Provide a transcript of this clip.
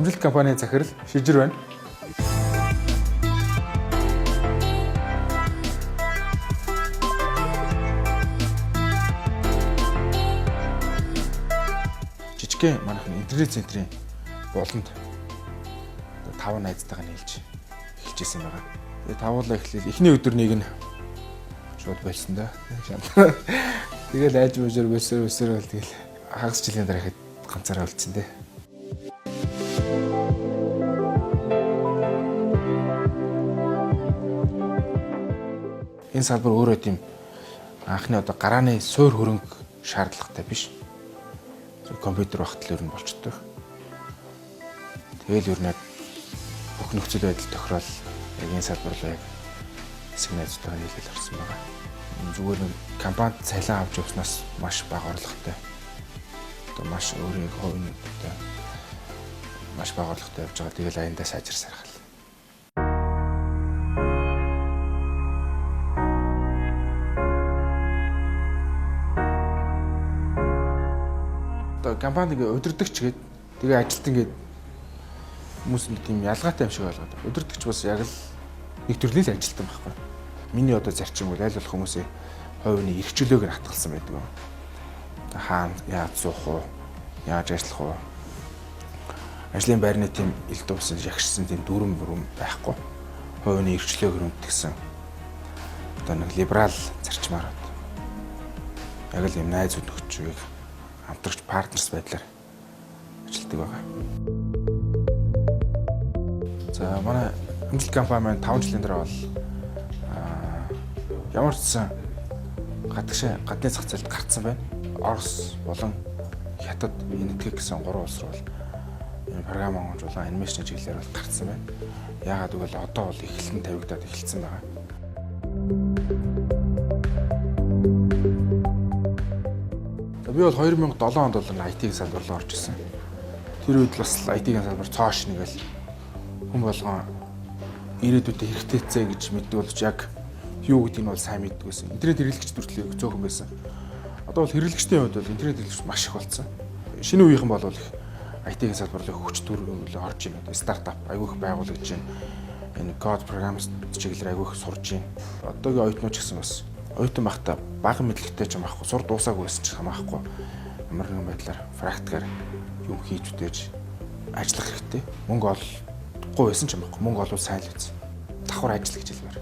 Амжилт компанийн захирал Шижир байна. Жижигхэн манайхны интернет центрийн болонд 5 найзтайгаа нийлж эхэлжсэн байгаа. Тэгээ тавуулаа эхлээл эхний өдөр нэг нь шууд болсон да. Тэгэл айж мужир өсөр бол тэгэл хагас жилийн дараа ихэд ганцаараа үлдсэн дээ. Энэ салбар өөрөө тийм анхны одоо гарааны суур хөрөнгө шаардлагатай биш. Компьютер багтал ер нь болчтой. Тэгэл ер нь бүх нөхцөл байдал тохирол яг энэ салбар руу яг хэсэг найзтайгаа нийлэл орсон байгаа. Зүгээр нэг компанид цалин авч явснаас маш бага орлоготой. Одоо маш өөрийн хувийн одоо маш бага орлоготой явж байгаа. Тэгэл аяндаа сайжир сархал. Одоо компанид удирдахч гээд тэгээ ажилтан гээд хүмүүс нэг тийм ялгаатай юм шиг болгоод. Удирдахч бас яг л нэг төрлийн ажилтан байхгүй. Миний одоо зарчим бол аль болох хүмүүсийн хувийн эрхчлөөг нь хатгалсан байдаг. Хаана яаж суух уу, яаж ажиллах уу. Ажлын байрны тийм ил дуусан ягшсан тийм дүрм байхгүй. Хувийн эрхчлөөг нь үтгсэн. Одоо нэг либерал зарчмаар яг л юм найз өдөгчийг хамтрагч партнерс байдлаар ажилладаг байгаа. За манай амжилт компани маань 5 жилийн дараа бол ямар ч гадны зах зээлд гарцсан байна. Орос болон Хятад энэтхэг гэсэн 3 улс руу энэ програм онгоцуулан анимашн чиглэлээр бол гарцсан байна. Яагаад гэвэл одоо бол эхлэн тавигдаад эхэлсэн байгаа. Би бол 2007 онд бол IT-ийн салбар руу орж ирсэн. Тэр үед бас IT-ийн салбар цоош нэгэл хүн болгон ирээдүйдээ хэрэгтэйцээ гэж мэддэг болж яг юу гэдгийг нь бол сайн мэддэг байсан. Интернет хэрэглэгч төрөлхтөө зөөхөн байсан. Одоо бол хэрэглэгчдийн хувьд бол интернет хэрэглэгч маш их болсон. Шинэ үеийнхэн бол их IT-ийн салбар руу хүч төрөлөө орж ийн. Стартап айгүйх байгуулагч чинь энэ код программист чиглэлээр айгүйх сурж ийн. Одоогийн оюутнууд ч гэсэн бас оюутан байхдаа бага мэдлэгтэй ч юм аахгүй, сур дуусаагүй байсан ч хамаахгүй. Ямар нэгэн байдлаар практикаар юм хийж үтээж ажиллах хэрэгтэй. Мөнгө олохгүй байсан ч юм аахгүй. Мөнгө олвол сайн л үз. Давхар ажил гэж хэлмээр.